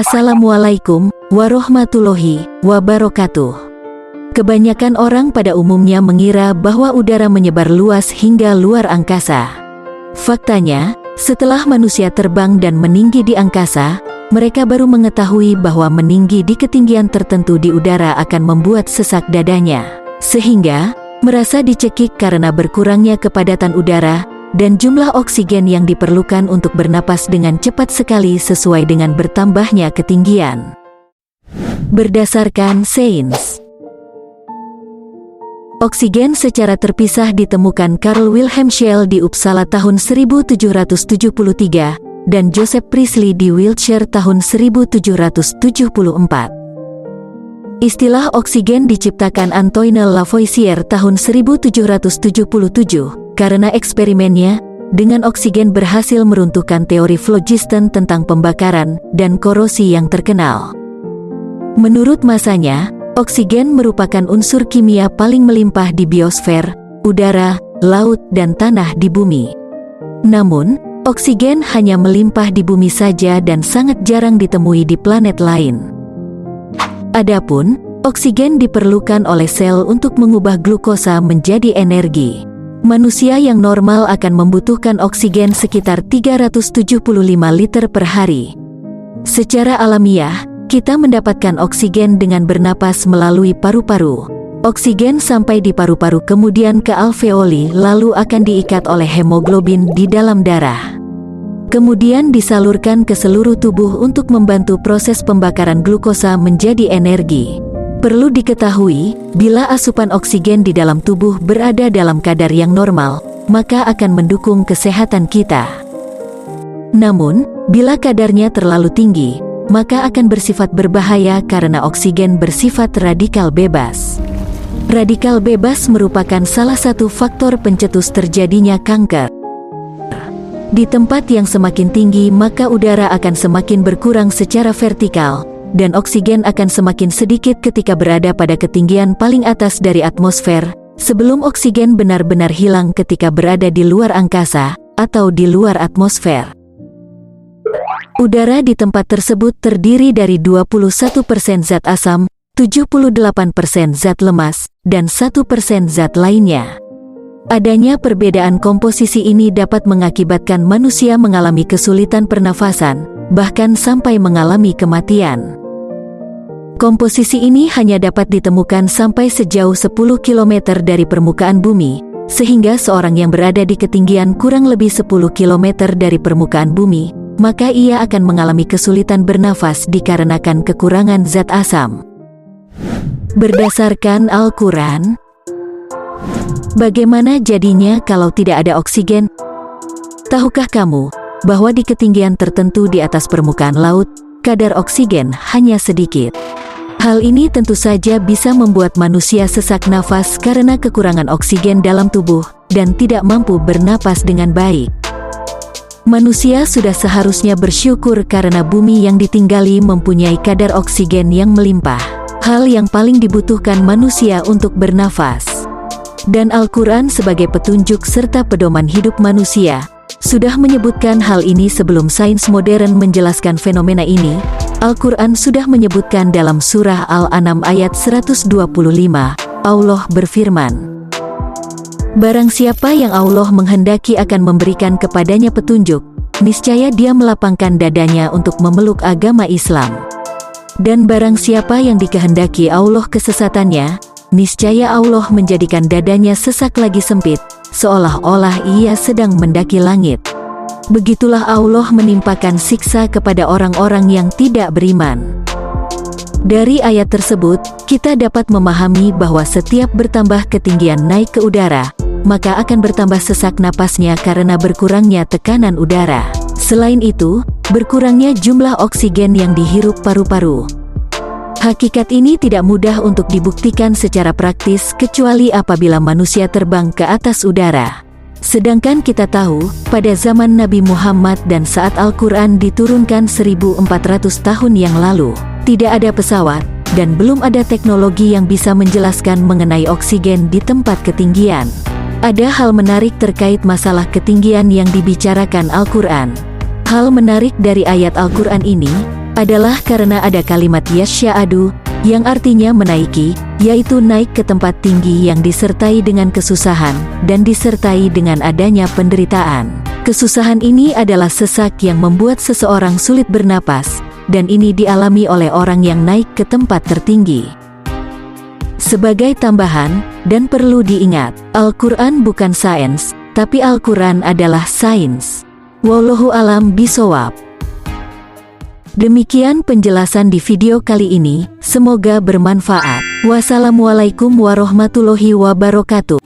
Assalamualaikum warahmatullahi wabarakatuh. Kebanyakan orang pada umumnya mengira bahwa udara menyebar luas hingga luar angkasa. Faktanya, setelah manusia terbang dan meninggi di angkasa, mereka baru mengetahui bahwa meninggi di ketinggian tertentu di udara akan membuat sesak dadanya, sehingga merasa dicekik karena berkurangnya kepadatan udara dan jumlah oksigen yang diperlukan untuk bernapas dengan cepat sekali sesuai dengan bertambahnya ketinggian. Berdasarkan sains, oksigen secara terpisah ditemukan Carl Wilhelm Scheele di Uppsala tahun 1773 dan Joseph Priestley di Wiltshire tahun 1774. Istilah oksigen diciptakan Antoine Lavoisier tahun 1777 karena eksperimennya dengan oksigen berhasil meruntuhkan teori phlogiston tentang pembakaran dan korosi yang terkenal. Menurut masanya, oksigen merupakan unsur kimia paling melimpah di biosfer, udara, laut, dan tanah di bumi. Namun, oksigen hanya melimpah di bumi saja dan sangat jarang ditemui di planet lain. Adapun, oksigen diperlukan oleh sel untuk mengubah glukosa menjadi energi. Manusia yang normal akan membutuhkan oksigen sekitar 375 liter per hari. Secara alamiah, kita mendapatkan oksigen dengan bernapas melalui paru-paru. Oksigen sampai di paru-paru kemudian ke alveoli lalu akan diikat oleh hemoglobin di dalam darah. Kemudian disalurkan ke seluruh tubuh untuk membantu proses pembakaran glukosa menjadi energi. Perlu diketahui, bila asupan oksigen di dalam tubuh berada dalam kadar yang normal, maka akan mendukung kesehatan kita. Namun, bila kadarnya terlalu tinggi, maka akan bersifat berbahaya karena oksigen bersifat radikal bebas. Radikal bebas merupakan salah satu faktor pencetus terjadinya kanker. Di tempat yang semakin tinggi maka udara akan semakin berkurang secara vertikal, dan oksigen akan semakin sedikit ketika berada pada ketinggian paling atas dari atmosfer, sebelum oksigen benar-benar hilang ketika berada di luar angkasa, atau di luar atmosfer. Udara di tempat tersebut terdiri dari 21% zat asam, 78% zat lemas, dan 1% zat lainnya. Adanya perbedaan komposisi ini dapat mengakibatkan manusia mengalami kesulitan pernafasan, bahkan sampai mengalami kematian. Komposisi ini hanya dapat ditemukan sampai sejauh 10 km dari permukaan bumi, sehingga seorang yang berada di ketinggian kurang lebih 10 km dari permukaan bumi, maka ia akan mengalami kesulitan bernafas dikarenakan kekurangan zat asam. Berdasarkan Al-Quran, bagaimana jadinya kalau tidak ada oksigen? Tahukah kamu bahwa di ketinggian tertentu di atas permukaan laut, kadar oksigen hanya sedikit? Hal ini tentu saja bisa membuat manusia sesak nafas karena kekurangan oksigen dalam tubuh dan tidak mampu bernapas dengan baik. Manusia sudah seharusnya bersyukur karena bumi yang ditinggali mempunyai kadar oksigen yang melimpah, hal yang paling dibutuhkan manusia untuk bernafas. Dan Al-Quran sebagai petunjuk serta pedoman hidup manusia, sudah menyebutkan hal ini sebelum sains modern menjelaskan fenomena ini. Al-Quran sudah menyebutkan dalam surah Al-An'am ayat 125, Allah berfirman, "Barang siapa yang Allah menghendaki akan memberikan kepadanya petunjuk, niscaya dia melapangkan dadanya untuk memeluk agama Islam. Dan barang siapa yang dikehendaki Allah kesesatannya, niscaya Allah menjadikan dadanya sesak lagi sempit, seolah-olah ia sedang mendaki langit. Begitulah Allah menimpakan siksa kepada orang-orang yang tidak beriman." Dari ayat tersebut, kita dapat memahami bahwa setiap bertambah ketinggian naik ke udara, maka akan bertambah sesak napasnya karena berkurangnya tekanan udara. Selain itu, berkurangnya jumlah oksigen yang dihirup paru-paru. Hakikat ini tidak mudah untuk dibuktikan secara praktis kecuali apabila manusia terbang ke atas udara. Sedangkan kita tahu, pada zaman Nabi Muhammad dan saat Al-Quran diturunkan 1400 tahun yang lalu, tidak ada pesawat, dan belum ada teknologi yang bisa menjelaskan mengenai oksigen di tempat ketinggian. Ada hal menarik terkait masalah ketinggian yang dibicarakan Al-Quran. Hal menarik dari ayat Al-Quran ini, adalah karena ada kalimat yasya'adu, yang artinya menaiki, yaitu naik ke tempat tinggi yang disertai dengan kesusahan, dan disertai dengan adanya penderitaan. Kesusahan ini adalah sesak yang membuat seseorang sulit bernapas, dan ini dialami oleh orang yang naik ke tempat tertinggi. Sebagai tambahan, dan perlu diingat, Al-Quran bukan sains, tapi Al-Quran adalah sains. Wallahu alam bishawab. Demikian penjelasan di video kali ini, semoga bermanfaat. Wassalamualaikum warahmatullahi wabarakatuh.